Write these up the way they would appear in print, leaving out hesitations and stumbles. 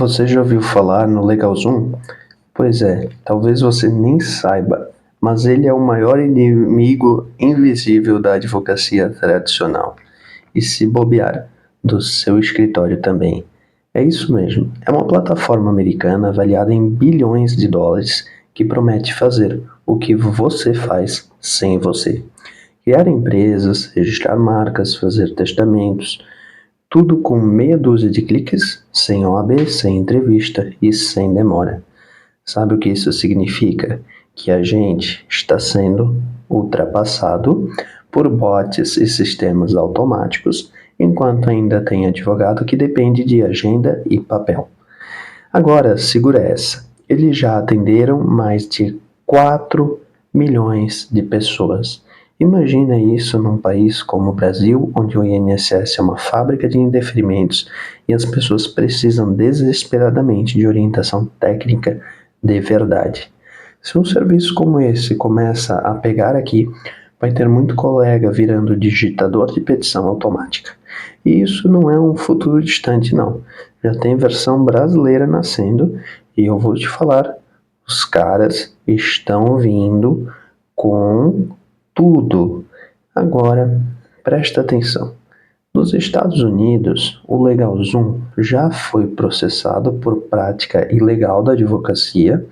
Você já ouviu falar no LegalZoom? Pois é, talvez você nem saiba, mas ele é o maior inimigo invisível da advocacia tradicional. E se bobear, do seu escritório também. É isso mesmo, é uma plataforma americana avaliada em bilhões de dólares que promete fazer o que você faz sem você. Criar empresas, registrar marcas, fazer testamentos, tudo com meia dúzia de cliques, sem OAB, sem entrevista e sem demora. Sabe o que isso significa? Que a gente está sendo ultrapassado por bots e sistemas automáticos, enquanto ainda tem advogado que depende de agenda e papel. Agora, segura essa. Eles já atenderam mais de 4 milhões de pessoas. Imagina isso num país como o Brasil, onde o INSS é uma fábrica de indeferimentos e as pessoas precisam desesperadamente de orientação técnica de verdade. Se um serviço como esse começa a pegar aqui, vai ter muito colega virando digitador de petição automática. E isso não é um futuro distante, não. Já tem versão brasileira nascendo e eu vou te falar, os caras estão vindo com tudo. Agora, presta atenção. Nos Estados Unidos, o LegalZoom já foi processado por prática ilegal da advocacia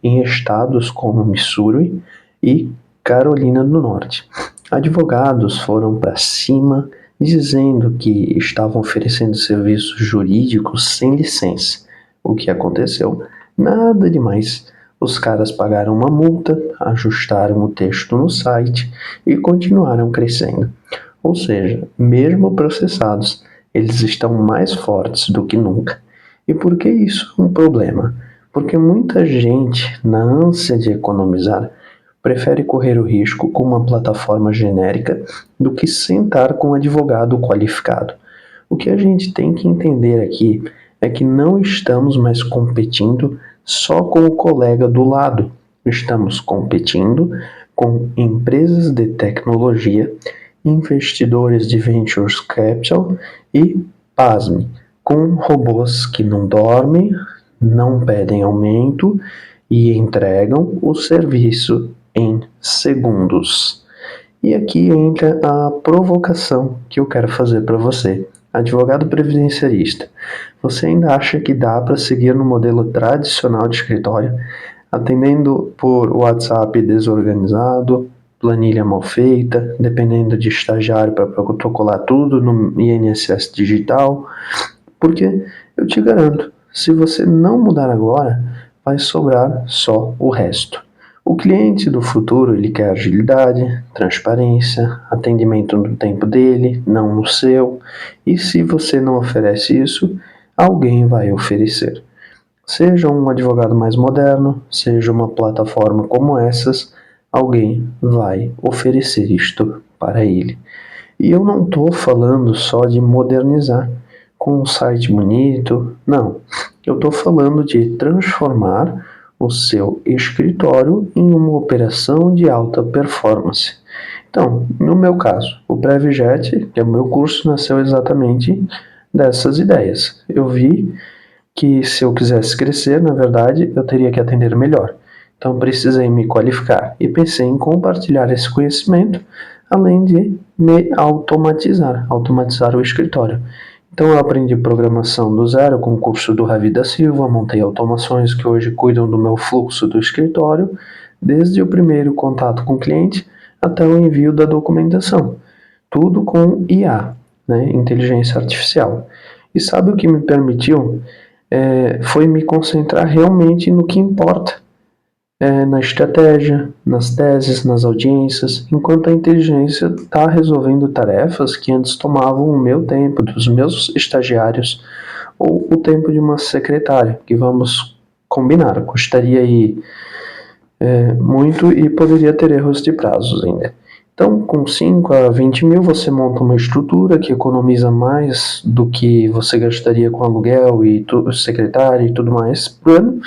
em estados como Missouri e Carolina do Norte. Advogados foram para cima dizendo que estavam oferecendo serviços jurídicos sem licença. O que aconteceu? Nada demais. Os caras pagaram uma multa, ajustaram o texto no site e continuaram crescendo. Ou seja, mesmo processados, eles estão mais fortes do que nunca. E por que isso é um problema? Porque muita gente, na ânsia de economizar, prefere correr o risco com uma plataforma genérica do que sentar com um advogado qualificado. O que a gente tem que entender aqui é que não estamos mais competindo só com o colega do lado. Estamos competindo com empresas de tecnologia, investidores de Venture Capital e, pasme, com robôs que não dormem, não pedem aumento e entregam o serviço em segundos. E aqui entra a provocação que eu quero fazer para você, advogado previdenciarista. Você ainda acha que dá para seguir no modelo tradicional de escritório, atendendo por WhatsApp desorganizado, planilha mal feita, dependendo de estagiário para protocolar tudo no INSS digital? Porque eu te garanto, se você não mudar agora, vai sobrar só o resto. O cliente do futuro, ele quer agilidade, transparência, atendimento no tempo dele, não no seu. E se você não oferece isso, alguém vai oferecer. Seja um advogado mais moderno, seja uma plataforma como essas, alguém vai oferecer isto para ele. E eu não estou falando só de modernizar com um site bonito, não. Eu estou falando de transformar o seu escritório em uma operação de alta performance. Então, no meu caso, o PreviJet, que é o meu curso, nasceu exatamente dessas ideias. Eu vi que se eu quisesse crescer, na verdade, eu teria que atender melhor. Então, precisei me qualificar e pensei em compartilhar esse conhecimento, além de me automatizar o escritório. Então, eu aprendi programação do zero com o curso do Ravi da Silva, montei automações que hoje cuidam do meu fluxo do escritório, desde o primeiro contato com o cliente até o envio da documentação. Tudo com IA, né, inteligência artificial. E sabe o que me permitiu? Foi me concentrar realmente no que importa, na estratégia, nas teses, nas audiências, enquanto a inteligência está resolvendo tarefas que antes tomavam o meu tempo, dos meus estagiários, ou o tempo de uma secretária, que vamos combinar, custaria aí muito e poderia ter erros de prazos ainda. Então, com 5 a 20 mil, você monta uma estrutura que economiza mais do que você gastaria com aluguel e secretária e tudo mais por ano.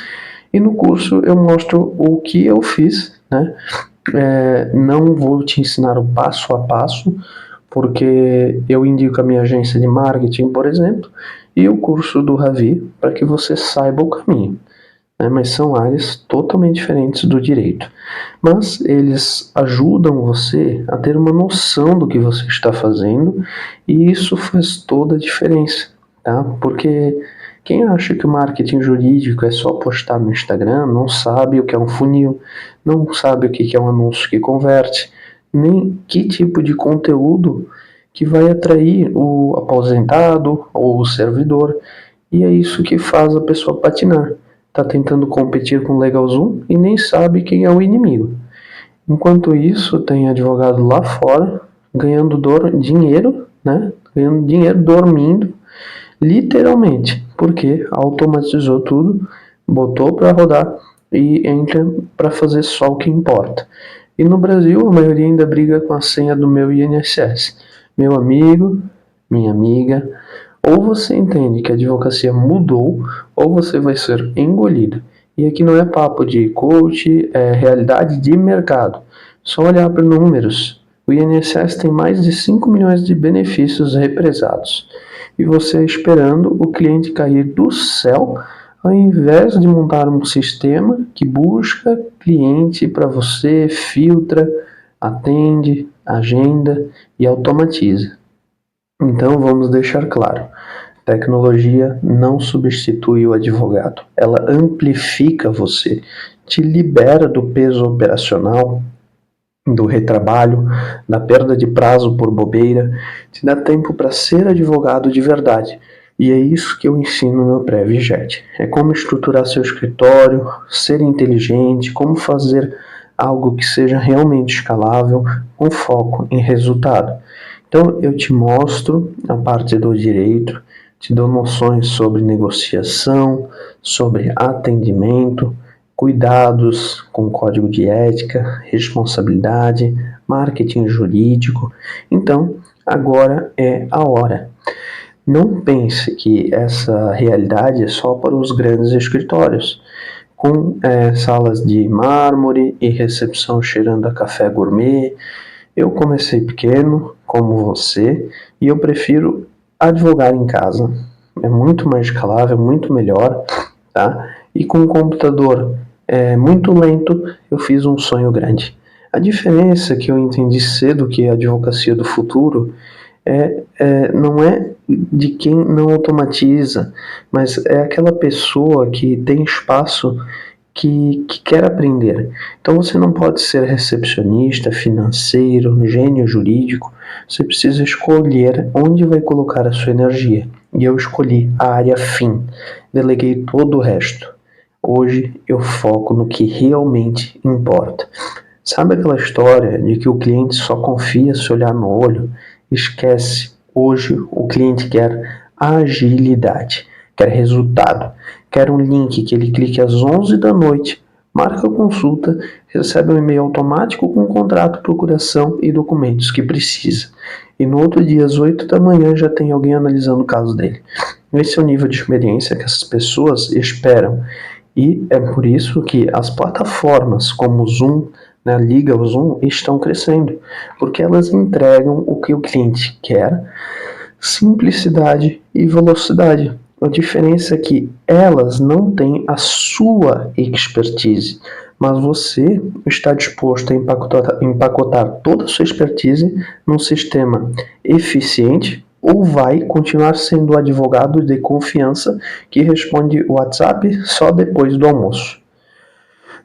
E no curso eu mostro o que eu fiz, né? Não vou te ensinar o passo a passo, porque eu indico a minha agência de marketing, por exemplo, e o curso do Ravi para que você saiba o caminho, né? Mas são áreas totalmente diferentes do direito. Mas eles ajudam você a ter uma noção do que você está fazendo e isso faz toda a diferença, tá? Porque quem acha que o marketing jurídico é só postar no Instagram não sabe o que é um funil, não sabe o que é um anúncio que converte, nem que tipo de conteúdo que vai atrair o aposentado ou o servidor. E é isso que faz a pessoa patinar. Está tentando competir com o LegalZoom e nem sabe quem é o inimigo. Enquanto isso, tem advogado lá fora ganhando dinheiro, né? Ganhando dinheiro dormindo, literalmente, porque automatizou tudo, botou para rodar e entra para fazer só o que importa. E no Brasil, a maioria ainda briga com a senha do meu INSS. Meu amigo, minha amiga, ou você entende que a advocacia mudou, ou você vai ser engolido. E aqui não é papo de coach, é realidade de mercado. Só olhar para números. O INSS tem mais de 5 milhões de benefícios represados. E você esperando o cliente cair do céu, ao invés de montar um sistema que busca cliente para você, filtra, atende, agenda e automatiza. Então vamos deixar claro: tecnologia não substitui o advogado, ela amplifica você, te libera do peso operacional, do retrabalho, da perda de prazo por bobeira, te dá tempo para ser advogado de verdade. E é isso que eu ensino no Pré-Viget. É como estruturar seu escritório, ser inteligente, como fazer algo que seja realmente escalável, com foco em resultado. Então eu te mostro a parte do direito, te dou noções sobre negociação, sobre atendimento, cuidados com código de ética, responsabilidade, marketing jurídico. Então, agora é a hora. Não pense que essa realidade é só para os grandes escritórios, com salas de mármore e recepção cheirando a café gourmet. Eu comecei pequeno, como você, e eu prefiro advogar em casa. É muito mais escalável, muito melhor, tá? E com um computador muito lento, eu fiz um sonho grande. A diferença que eu entendi cedo que a advocacia do futuro não é de quem não automatiza, mas é aquela pessoa que tem espaço que quer aprender. Então você não pode ser recepcionista, financeiro, gênio jurídico. Você precisa escolher onde vai colocar a sua energia. E eu escolhi a área fim. Deleguei todo o resto. Hoje eu foco no que realmente importa. Sabe aquela história de que o cliente só confia se olhar no olho? Esquece. Hoje o cliente quer agilidade, quer resultado, quer um link que ele clique às 11 da noite, marca a consulta, recebe um e-mail automático com o contrato, procuração e documentos que precisa. E no outro dia, às 8 da manhã, já tem alguém analisando o caso dele. Esse é o nível de experiência que essas pessoas esperam. E é por isso que as plataformas como o Zoom, né, Liga o Zoom, estão crescendo, porque elas entregam o que o cliente quer, simplicidade e velocidade. A diferença é que elas não têm a sua expertise, mas você está disposto a empacotar toda a sua expertise num sistema eficiente ou vai continuar sendo o advogado de confiança que responde o WhatsApp só depois do almoço.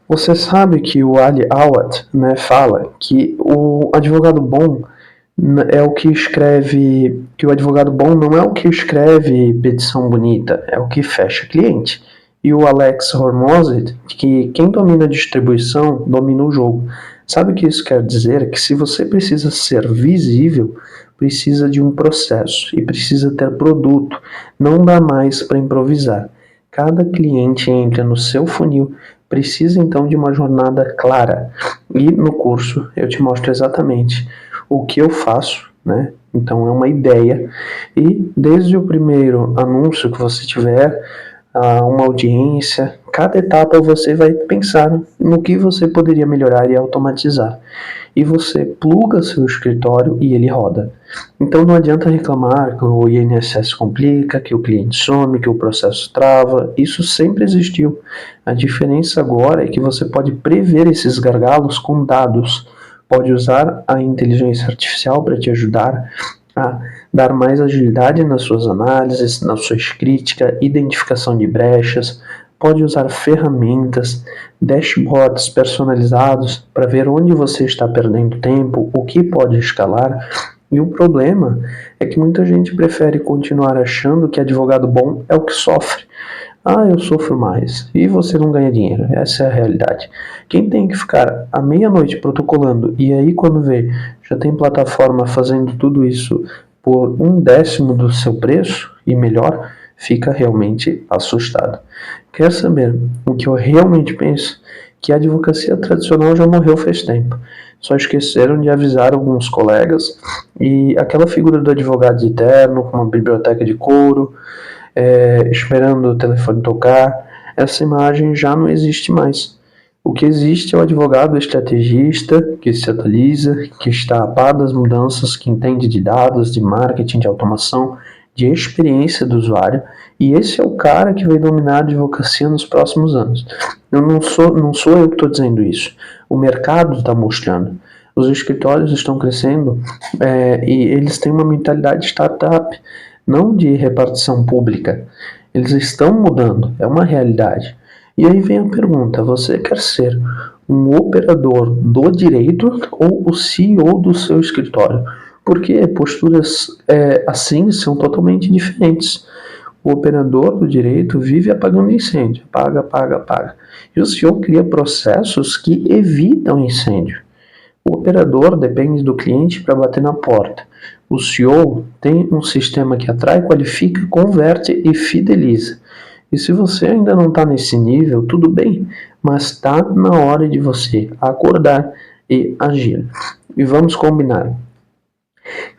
Você sabe que o Ali Awad, né, fala que o advogado bom é o que escreve, que o advogado bom não é o que escreve petição bonita, é o que fecha cliente. E o Alex Hormozi, que quem domina a distribuição domina o jogo. Sabe o que isso quer dizer? Que se você precisa ser visível, precisa de um processo e precisa ter produto. Não dá mais para improvisar. Cada cliente entra no seu funil, precisa então de uma jornada clara. E no curso eu te mostro exatamente o que eu faço, né? Então é uma ideia. E desde o primeiro anúncio que você tiver, uma audiência, cada etapa você vai pensar no que você poderia melhorar e automatizar. e você pluga seu escritório e ele roda. Então não adianta reclamar que o INSS complica, que o cliente some, que o processo trava. Isso sempre existiu. A diferença agora é que você pode prever esses gargalos com dados. Pode usar a inteligência artificial para te ajudar a dar mais agilidade nas suas análises, na sua crítica, identificação de brechas. Pode usar ferramentas, dashboards personalizados para ver onde você está perdendo tempo, o que pode escalar. E o problema é que muita gente prefere continuar achando que advogado bom é o que sofre. Ah, eu sofro mais. E você não ganha dinheiro. Essa é a realidade. Quem tem que ficar à meia-noite protocolando e aí quando vê, já tem plataforma fazendo tudo isso por 1/10 do seu preço e melhor, fica realmente assustado. Quer saber o que eu realmente penso? Que a advocacia tradicional já morreu faz tempo. Só esqueceram de avisar alguns colegas e aquela figura do advogado de terno, com uma biblioteca de couro, esperando o telefone tocar, essa imagem já não existe mais. O que existe é o advogado estrategista que se atualiza, que está a par das mudanças, que entende de dados, de marketing, de automação, de experiência do usuário, e esse é o cara que vai dominar a advocacia nos próximos anos. Eu não sou eu que estou dizendo isso. O mercado está mostrando. Os escritórios estão crescendo e eles têm uma mentalidade startup, não de repartição pública. Eles estão mudando, é uma realidade. E aí vem a pergunta, você quer ser um operador do direito ou o CEO do seu escritório? Porque posturas assim são totalmente diferentes. O operador do direito vive apagando incêndio, paga, paga, paga. E o CEO cria processos que evitam incêndio. O operador depende do cliente para bater na porta. O CEO tem um sistema que atrai, qualifica, converte e fideliza. E se você ainda não está nesse nível, tudo bem, mas está na hora de você acordar e agir. E vamos combinar.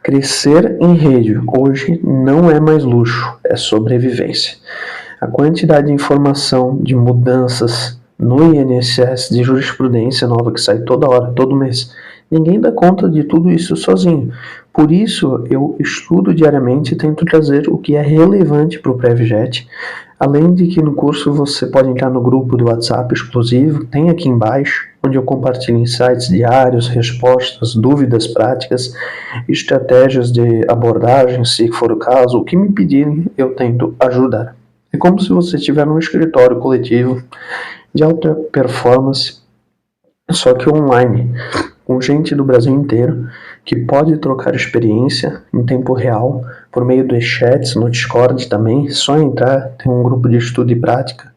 Crescer em rede hoje não é mais luxo, é sobrevivência. A quantidade de informação, de mudanças no INSS, de jurisprudência nova que sai toda hora, todo mês, ninguém dá conta de tudo isso sozinho. Por isso, eu estudo diariamente e tento trazer o que é relevante para o PrevJet. Além de que no curso você pode entrar no grupo do WhatsApp exclusivo, tem aqui embaixo, onde eu compartilho insights diários, respostas, dúvidas práticas, estratégias de abordagem, se for o caso, o que me pedirem, eu tento ajudar. É como se você tiver um escritório coletivo de alta performance, só que online, com gente do Brasil inteiro que pode trocar experiência em tempo real por meio dos chats, no Discord também, só entrar, tem um grupo de estudo e prática.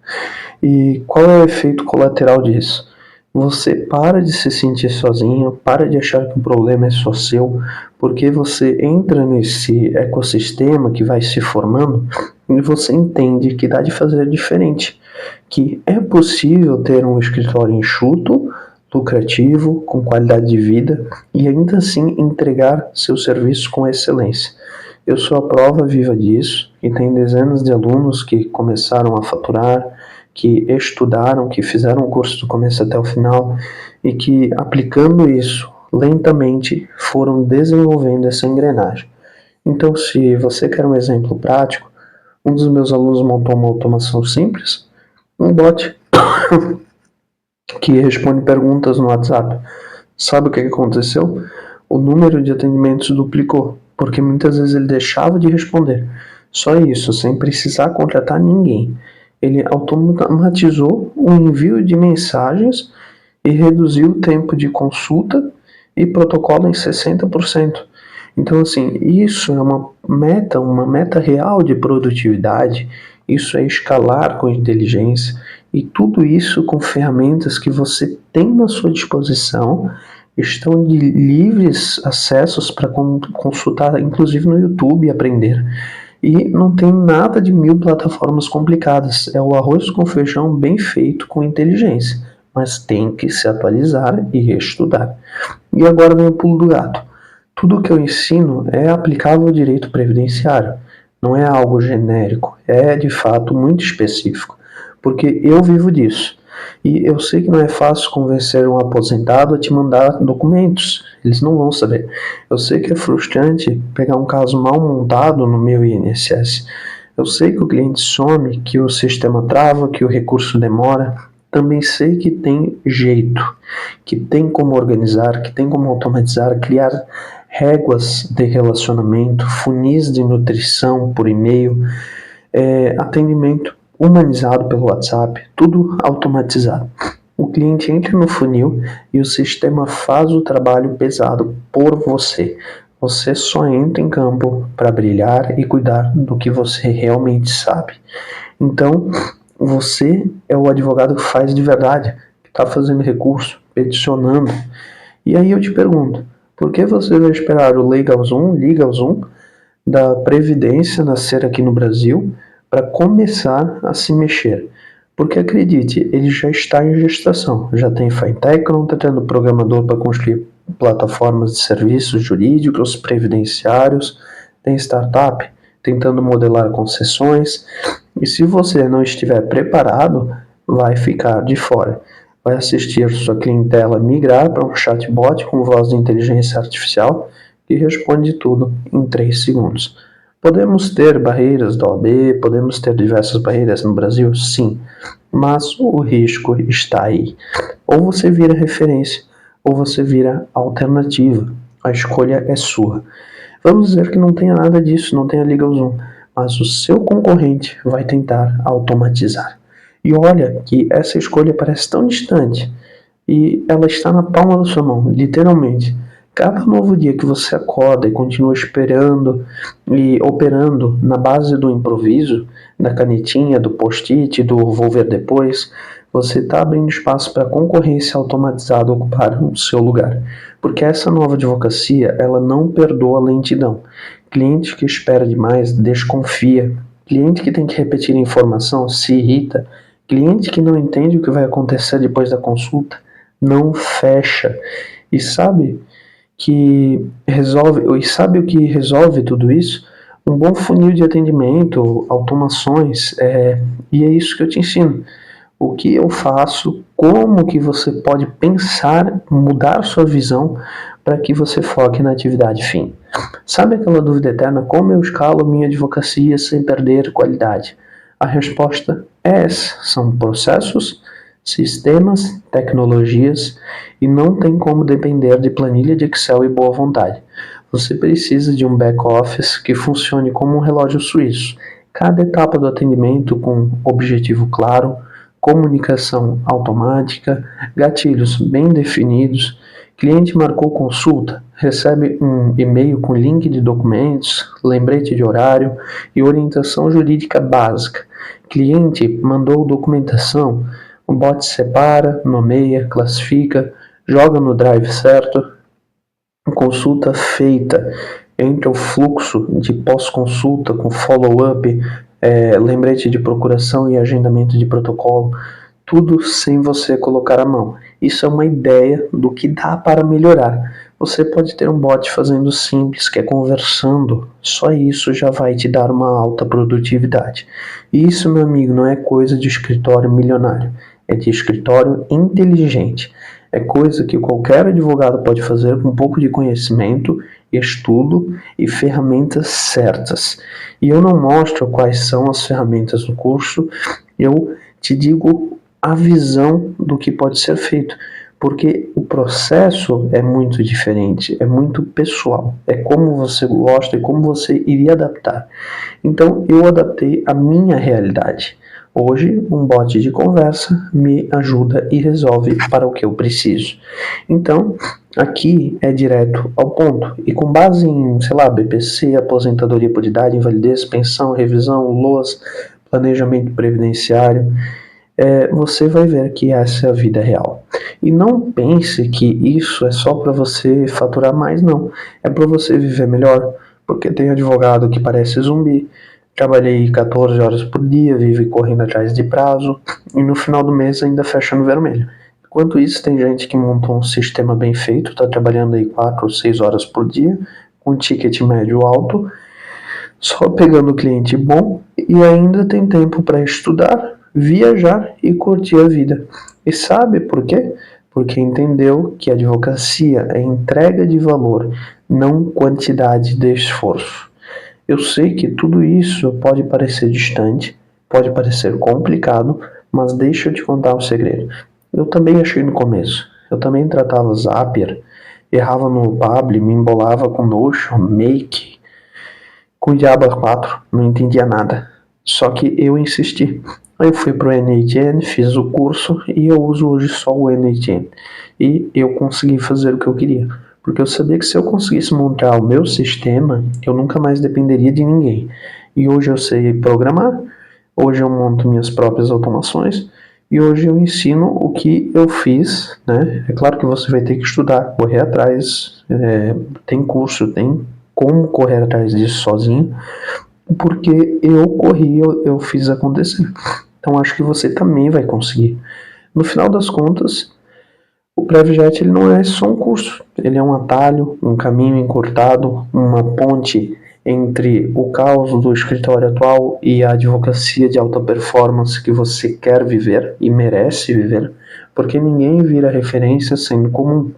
E qual é o efeito colateral disso? Você para de se sentir sozinho, para de achar que o problema é só seu, porque você entra nesse ecossistema que vai se formando e você entende que dá de fazer diferente, que é possível ter um escritório enxuto, lucrativo, com qualidade de vida e ainda assim entregar seu serviço com excelência. Eu sou a prova viva disso e tem dezenas de alunos que começaram a faturar, que estudaram, que fizeram o curso do começo até o final e que, aplicando isso lentamente, foram desenvolvendo essa engrenagem. Então, se você quer um exemplo prático, um dos meus alunos montou uma automação simples, um bot que responde perguntas no WhatsApp. Sabe o que aconteceu? O número de atendimentos duplicou, porque muitas vezes ele deixava de responder. Só isso, sem precisar contratar ninguém. Ele automatizou o envio de mensagens e reduziu o tempo de consulta e protocolo em 60%. Então, assim, isso é uma meta real de produtividade, isso é escalar com inteligência, e tudo isso com ferramentas que você tem na sua disposição, estão de livres acessos para consultar, inclusive no YouTube, e aprender. E não tem nada de 1000 plataformas complicadas, é o arroz com feijão bem feito com inteligência, mas tem que se atualizar e estudar. E agora vem o pulo do gato. Tudo o que eu ensino é aplicável ao direito previdenciário, não é algo genérico, é de fato muito específico, porque eu vivo disso. E eu sei que não é fácil convencer um aposentado a te mandar documentos, eles não vão saber. Eu sei que é frustrante pegar um caso mal montado no meu INSS. Eu sei que o cliente some, que o sistema trava, que o recurso demora. Também sei que tem jeito, que tem como organizar, que tem como automatizar, criar réguas de relacionamento, funis de nutrição por e-mail, atendimento humanizado pelo WhatsApp, tudo automatizado. O cliente entra no funil e o sistema faz o trabalho pesado por você. Você só entra em campo para brilhar e cuidar do que você realmente sabe. Então, você é o advogado que faz de verdade, que está fazendo recurso, peticionando. E aí eu te pergunto, por que você vai esperar o LegalZoom da Previdência nascer aqui no Brasil para começar a se mexer? Porque acredite, ele já está em gestação, já tem fintech, não está tendo programador para construir plataformas de serviços jurídicos, previdenciários, tem startup tentando modelar concessões, e se você não estiver preparado, vai ficar de fora. Vai assistir sua clientela migrar para um chatbot com voz de inteligência artificial que responde tudo em 3 segundos. Podemos ter barreiras da OAB, podemos ter diversas barreiras no Brasil, sim, mas o risco está aí. Ou você vira referência, ou você vira alternativa. A escolha é sua. Vamos dizer que não tenha nada disso, não tenha LegalZoom, mas o seu concorrente vai tentar automatizar. E olha que essa escolha parece tão distante e ela está na palma da sua mão, literalmente. Cada novo dia que você acorda e continua esperando e operando na base do improviso, da canetinha, do post-it, do vou ver depois, você está abrindo espaço para a concorrência automatizada ocupar o seu lugar. Porque essa nova advocacia, ela não perdoa a lentidão. Cliente que espera demais desconfia. Cliente que tem que repetir a informação se irrita. Cliente que não entende o que vai acontecer depois da consulta não fecha. E sabe sabe o que resolve tudo isso? Um bom funil de atendimento, automações, e é isso que eu te ensino. O que eu faço, como que você pode pensar, mudar sua visão para que você foque na atividade fim. Sabe aquela dúvida eterna, como eu escalo minha advocacia sem perder qualidade? A resposta é essa, são processos, sistemas, tecnologias e não tem como depender de planilha de Excel e boa vontade. Você precisa de um back-office que funcione como um relógio suíço. Cada etapa do atendimento com objetivo claro, comunicação automática, gatilhos bem definidos. Cliente marcou consulta, recebe um e-mail com link de documentos, lembrete de horário e orientação jurídica básica. Cliente mandou documentação, o bot separa, nomeia, classifica, joga no drive certo, consulta feita, entra o fluxo de pós-consulta com follow-up, lembrete de procuração e agendamento de protocolo, tudo sem você colocar a mão. Isso é uma ideia do que dá para melhorar. Você pode ter um bot fazendo simples, que é conversando. Só isso já vai te dar uma alta produtividade. E isso, meu amigo, não é coisa de escritório milionário. É de escritório inteligente. É coisa que qualquer advogado pode fazer com um pouco de conhecimento, estudo e ferramentas certas. E eu não mostro quais são as ferramentas do curso, eu te digo a visão do que pode ser feito, porque o processo é muito diferente, é muito pessoal, é como você gosta e como você iria adaptar. Então eu adaptei a minha realidade. Hoje, um bot de conversa me ajuda e resolve para o que eu preciso. Então, aqui é direto ao ponto. E com base em, sei lá, BPC, aposentadoria por idade, invalidez, pensão, revisão, LOAS, planejamento previdenciário, você vai ver que essa é a vida real. E não pense que isso é só para você faturar mais, não. É para você viver melhor, porque tem advogado que parece zumbi. Trabalhei 14 horas por dia, vive correndo atrás de prazo e no final do mês ainda fecha no vermelho. Enquanto isso, tem gente que montou um sistema bem feito, está trabalhando aí 4 ou 6 horas por dia, com ticket médio alto, só pegando cliente bom e ainda tem tempo para estudar, viajar e curtir a vida. E sabe por quê? Porque entendeu que a advocacia é entrega de valor, não quantidade de esforço. Eu sei que tudo isso pode parecer distante, pode parecer complicado, mas deixa eu te contar um segredo. Eu também achei no começo. Eu também tratava Zapier, errava no Pabli, me embolava com Notion, Make, com Java 4, não entendia nada. Só que eu insisti. Aí eu fui pro NHN, fiz o curso e eu uso hoje só o NHN. E eu consegui fazer o que eu queria. Porque eu sabia que se eu conseguisse montar o meu sistema, eu nunca mais dependeria de ninguém. E hoje eu sei programar, hoje eu monto minhas próprias automações e hoje eu ensino o que eu fiz, né? É claro que você vai ter que estudar, correr atrás, tem curso, tem como correr atrás disso sozinho, porque eu corri, eu fiz acontecer. Então acho que você também vai conseguir. No final das contas, o PrevJet ele não é só um curso, ele é um atalho, um caminho encurtado, uma ponte entre o caos do escritório atual e a advocacia de alta performance que você quer viver e merece viver, porque ninguém vira referência sendo comum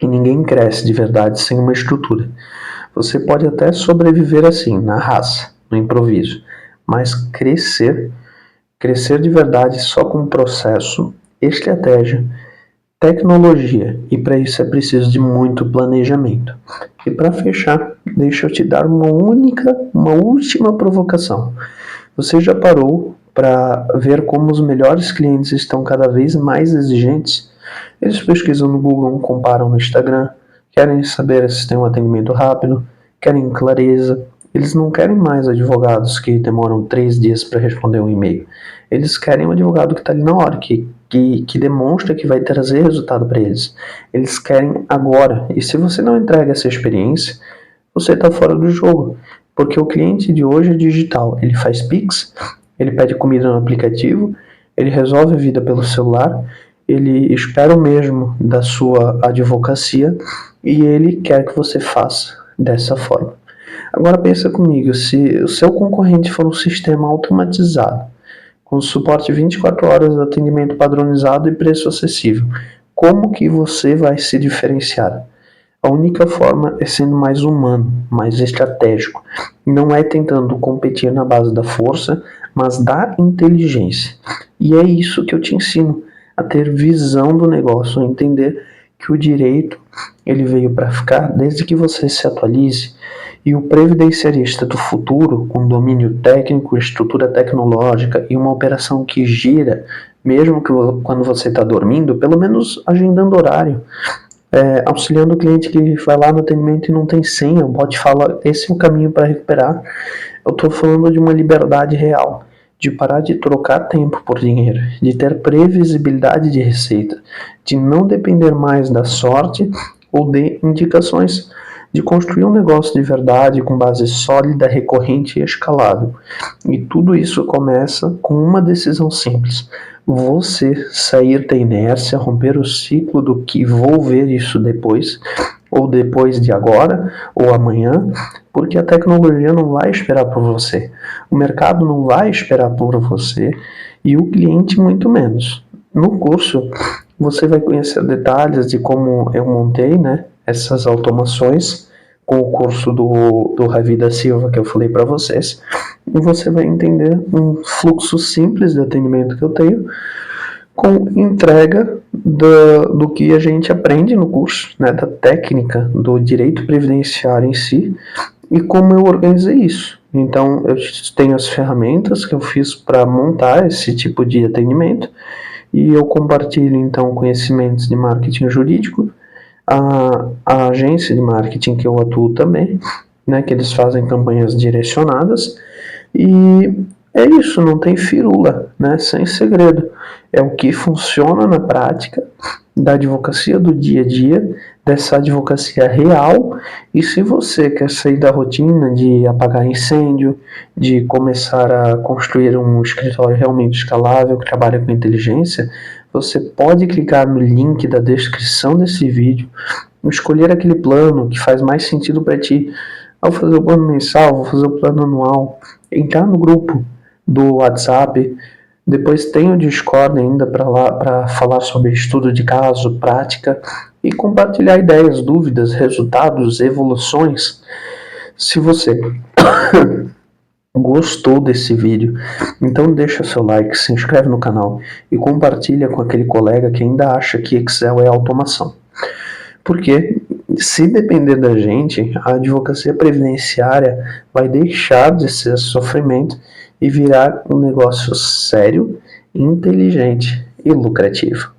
e ninguém cresce de verdade sem uma estrutura. Você pode até sobreviver assim, na raça, no improviso, mas crescer de verdade só com processo, estratégia, tecnologia, e para isso é preciso de muito planejamento. E para fechar, deixa eu te dar uma última provocação. Você já parou para ver como os melhores clientes estão cada vez mais exigentes? Eles pesquisam no Google, comparam no Instagram, querem saber se tem um atendimento rápido, querem clareza. Eles não querem mais advogados que demoram 3 dias para responder um e-mail. Eles querem um advogado que está ali na hora, que demonstra que vai trazer resultado para eles. Eles querem agora. E se você não entrega essa experiência, você está fora do jogo. Porque o cliente de hoje é digital. Ele faz Pix, ele pede comida no aplicativo, ele resolve a vida pelo celular, ele espera o mesmo da sua advocacia e ele quer que você faça dessa forma. Agora pensa comigo, se o seu concorrente for um sistema automatizado, com suporte 24 horas, atendimento padronizado e preço acessível, como que você vai se diferenciar? A única forma é sendo mais humano, mais estratégico. Não é tentando competir na base da força, mas da inteligência. E é isso que eu te ensino, a ter visão do negócio, a entender que o direito ele veio para ficar desde que você se atualize. E o previdenciarista do futuro, com domínio técnico, estrutura tecnológica e uma operação que gira, mesmo que quando você está dormindo, pelo menos agendando horário, auxiliando o cliente que vai lá no atendimento e não tem senha, o bot fala, esse é o caminho para recuperar. Eu estou falando de uma liberdade real, de parar de trocar tempo por dinheiro, de ter previsibilidade de receita, de não depender mais da sorte ou de indicações, de construir um negócio de verdade com base sólida, recorrente e escalável. E tudo isso começa com uma decisão simples: você sair da inércia, romper o ciclo do que vou ver isso depois, ou depois de agora, ou amanhã, porque a tecnologia não vai esperar por você, o mercado não vai esperar por você e o cliente muito menos. No curso, você vai conhecer detalhes de como eu montei, né, essas automações com o curso do Ravi da Silva que eu falei para vocês, e você vai entender um fluxo simples de atendimento que eu tenho, com entrega do que a gente aprende no curso, né, da técnica do direito previdenciário em si, e como eu organizei isso. Então, eu tenho as ferramentas que eu fiz para montar esse tipo de atendimento, e eu compartilho, então, conhecimentos de marketing jurídico, a agência de marketing que eu atuo também, né, que eles fazem campanhas direcionadas, e é isso, não tem firula, né, sem segredo. É o que funciona na prática da advocacia do dia a dia, dessa advocacia real. E se você quer sair da rotina de apagar incêndio, de começar a construir um escritório realmente escalável que trabalha com inteligência, você pode clicar no link da descrição desse vídeo, escolher aquele plano que faz mais sentido para ti. Ao fazer o plano mensal, vou fazer o plano anual, entrar no grupo do WhatsApp, Depois tem o Discord ainda para falar sobre estudo de caso, prática e compartilhar ideias, dúvidas, resultados, evoluções. Se você gostou desse vídeo, então deixa seu like, se inscreve no canal e compartilha com aquele colega que ainda acha que Excel é automação. Porque se depender da gente, a advocacia previdenciária vai deixar de ser sofrimento e virar um negócio sério, inteligente e lucrativo.